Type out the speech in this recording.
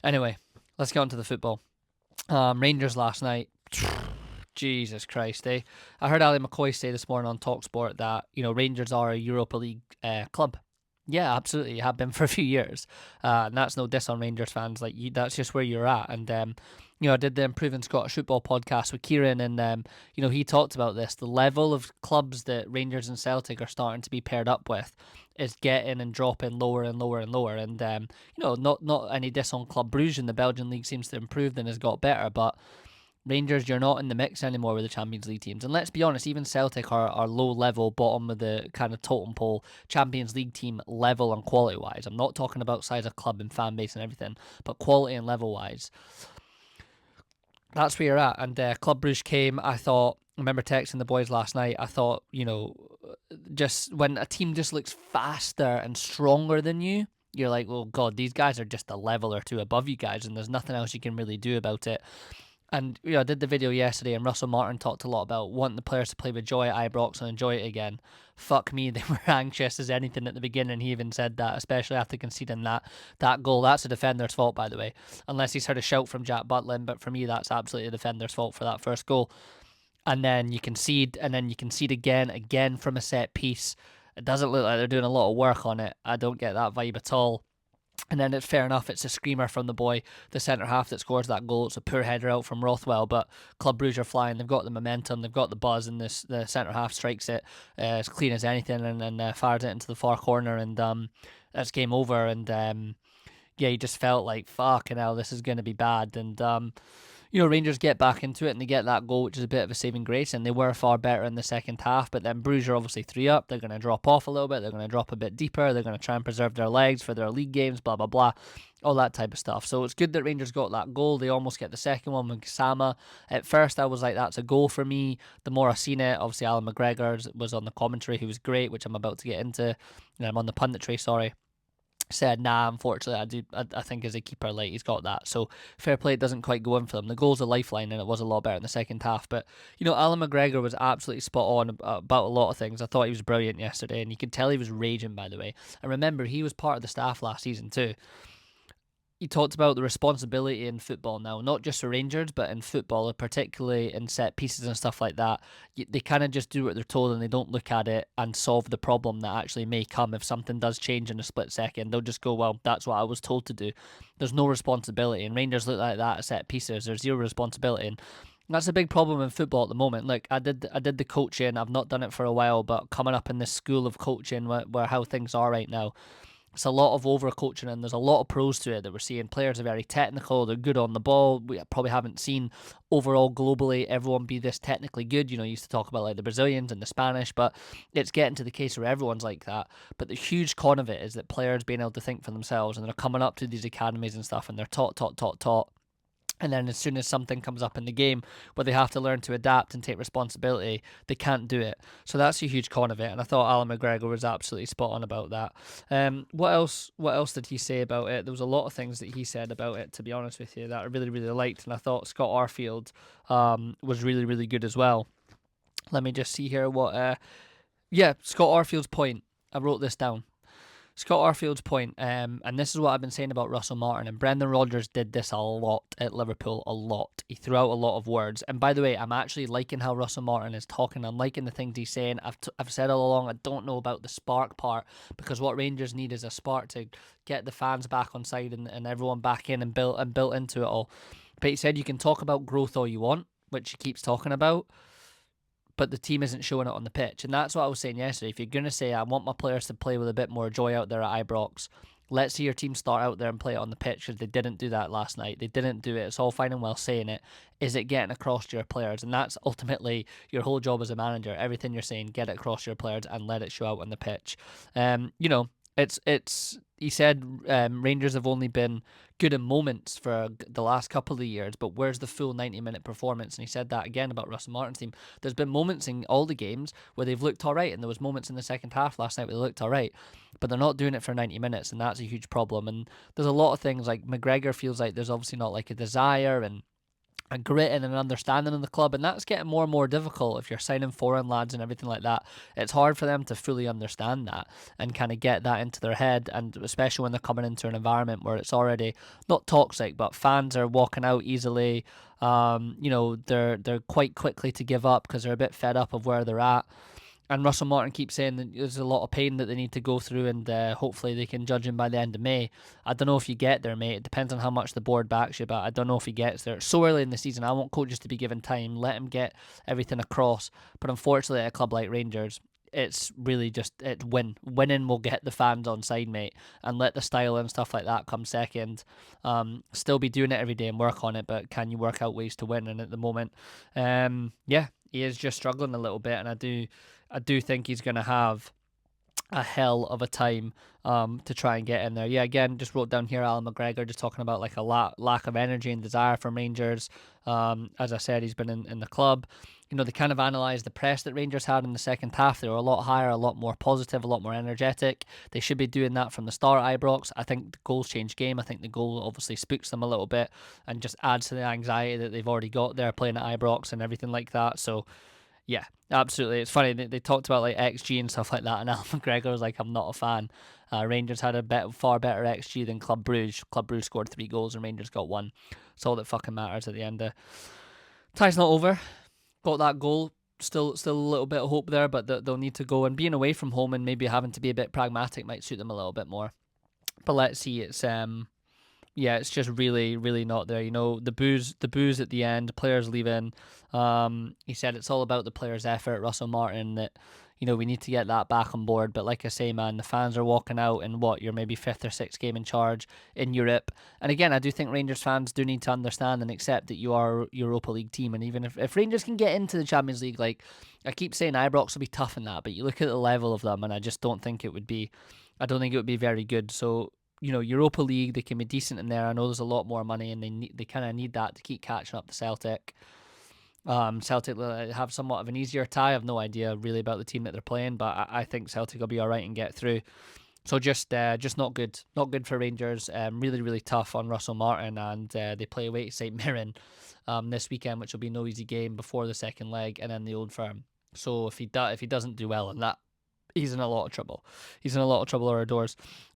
Anyway, let's get on to the football. Rangers last night. Jesus Christ, eh? I heard Ali McCoy say this morning on Talksport that Rangers are a Europa League club. Yeah, absolutely, have been for a few years, and that's no diss on Rangers fans. Like that's just where you're at. And I did the Improving Scottish Football podcast with Kieran, and he talked about this. The level of clubs that Rangers and Celtic are starting to be paired up with is getting and dropping lower and lower and lower. And not any diss on Club Brugge in the Belgian league seems to improve and has got better, but Rangers, you're not in the mix anymore with the Champions League teams. And let's be honest, even Celtic are low level, bottom of the kind of totem pole Champions League team level and quality wise. I'm not talking about size of club and fan base and everything, but quality and level wise. That's where you're at. And Club Brugge came, I remember texting the boys last night, I thought, just when a team just looks faster and stronger than you, you're like, well, God, these guys are just a level or two above you guys, and there's nothing else you can really do about it. And I did the video yesterday, and Russell Martin talked a lot about wanting the players to play with joy at Ibrox and enjoy it again. Fuck me, they were anxious as anything at the beginning. He even said that, especially after conceding that goal. That's a defender's fault, by the way, unless he's heard a shout from Jack Butlin. But for me, that's absolutely a defender's fault for that first goal. And then you concede, again from a set piece. It doesn't look like they're doing a lot of work on it. I don't get that vibe at all. And then it's fair enough, it's a screamer from the boy, the centre half that scores that goal. It's a poor header out from Rothwell, but Club Brugge are flying. They've got the momentum, they've got the buzz, and the centre half strikes it as clean as anything and fires it into the far corner, and that's game over. And yeah, you just felt like, fucking hell, this is going to be bad. And Rangers get back into it and they get that goal, which is a bit of a saving grace, and they were far better in the second half. But then Bruges are obviously 3 up. They're going to drop off a little bit. They're going to drop a bit deeper. They're going to try and preserve their legs for their league games, blah, blah, blah, all that type of stuff. So it's good that Rangers got that goal. They almost get the second one with Sama. At first, I was like, that's a goal for me. The more I seen it, obviously Alan McGregor was on the commentary, who was great, which I'm about to get into. I'm on the punditry, sorry. Said, nah, unfortunately, I think as a keeper, like, he's got that. So fair play, it doesn't quite go in for them. The goal's a lifeline, and it was a lot better in the second half. But Alan McGregor was absolutely spot on about a lot of things. I thought he was brilliant yesterday, and you could tell he was raging, by the way. And remember, he was part of the staff last season too. He talked about the responsibility in football now, not just for Rangers, but in football, particularly in set pieces and stuff like that. They kind of just do what they're told and they don't look at it and solve the problem that actually may come if something does change in a split second. They'll just go, well, that's what I was told to do. There's no responsibility, and Rangers look like that at set pieces. There's zero responsibility, and that's a big problem in football at the moment. Look, I did the coaching. I've not done it for a while, but coming up in this school of coaching where how things are right now, it's a lot of over coaching, and there's a lot of pros to it that we're seeing. Players are very technical, they're good on the ball. We probably haven't seen overall globally everyone be this technically good. You used to talk about like the Brazilians and the Spanish, but it's getting to the case where everyone's like that. But the huge con of it is that players being able to think for themselves, and they're coming up to these academies and stuff, and they're taught. And then as soon as something comes up in the game where they have to learn to adapt and take responsibility, they can't do it. So that's a huge con of it. And I thought Alan McGregor was absolutely spot on about that. What else did he say about it? There was a lot of things that he said about it, to be honest with you, that I really, really liked. And I thought Scott Arfield was really, really good as well. Let me just see here what... Scott Arfield's point. I wrote this down. Scott Arfield's point, and this is what I've been saying about Russell Martin, and Brendan Rodgers did this a lot at Liverpool, a lot. He threw out a lot of words, and by the way, I'm actually liking how Russell Martin is talking. I'm liking the things he's saying. I've said all along, I don't know about the spark part, because what Rangers need is a spark to get the fans back on side and everyone back in and built into it all. But he said you can talk about growth all you want, which he keeps talking about, but the team isn't showing it on the pitch. And that's what I was saying yesterday. If you're going to say, I want my players to play with a bit more joy out there at Ibrox, let's see your team start out there and play it on the pitch, because they didn't do that last night. They didn't do it. It's all fine and well saying it. Is it getting across to your players? And that's ultimately your whole job as a manager. Everything you're saying, get it across to your players and let it show out on the pitch. He said Rangers have only been good in moments for the last couple of years, but where's the full 90-minute performance? And he said that again about Russell Martin's team. There's been moments in all the games where they've looked all right, and there was moments in the second half last night where they looked all right, but they're not doing it for 90 minutes, and that's a huge problem. And there's a lot of things, like McGregor feels like there's obviously not like a desire, and a grit and an understanding of the club, and that's getting more and more difficult if you're signing foreign lads and everything like that. It's hard for them to fully understand that and kind of get that into their head, and especially when they're coming into an environment where it's already not toxic, but fans are walking out easily. They're quite quickly to give up because they're a bit fed up of where they're at. And Russell Martin keeps saying that there's a lot of pain that they need to go through, and hopefully they can judge him by the end of May. I don't know if you get there, mate. It depends on how much the board backs you, but I don't know if he gets there. It's so early in the season. I want coaches to be given time, let him get everything across. But unfortunately, at a club like Rangers, it's really just winning will get the fans on side, mate, and let the style and stuff like that come second. Still be doing it every day and work on it, but can you work out ways to win? And at the moment, yeah, he is just struggling a little bit, and I do think he's going to have a hell of a time to try and get in there. Yeah, again, just wrote down here Alan McGregor just talking about like a lack of energy and desire from Rangers. As I said, he's been in the club. They kind of analysed the press that Rangers had in the second half. They were a lot higher, a lot more positive, a lot more energetic. They should be doing that from the start at Ibrox. I think the goals change game. I think the goal obviously spooks them a little bit and just adds to the anxiety that they've already got there playing at Ibrox and everything like that. So yeah, absolutely. It's funny they talked about like XG and stuff like that, and Alan McGregor was like, "I'm not a fan." Rangers had far better XG than Club Brugge. Club Brugge scored 3 goals and Rangers got 1. It's all that fucking matters at the end. Tie's not over. Got that goal. Still a little bit of hope there, but they'll need to go, and being away from home and maybe having to be a bit pragmatic might suit them a little bit more. But let's see. It's just really, really not there. The booze at the end, players leaving. He said it's all about the players' effort. Russell Martin, that we need to get that back on board. But like I say, man, the fans are walking out in your maybe 5th or 6th game in charge in Europe. And again, I do think Rangers fans do need to understand and accept that you are a Europa League team. And even if Rangers can get into the Champions League, like I keep saying, Ibrox will be tough in that. But you look at the level of them, and I just don't think it would be. I don't think it would be very good. So Europa League, they can be decent in there. I know there's a lot more money, and they kind of need that to keep catching up to Celtic. Celtic have somewhat of an easier tie. I have no idea really about the team that they're playing, but I think Celtic will be all right and get through. So just not good. Not good for Rangers. Really, really tough on Russell Martin, and they play away to St Mirren this weekend, which will be no easy game before the second leg, and then the Old Firm. So if he doesn't do well in that, he's in a lot of trouble. He's in a lot of trouble at our doors.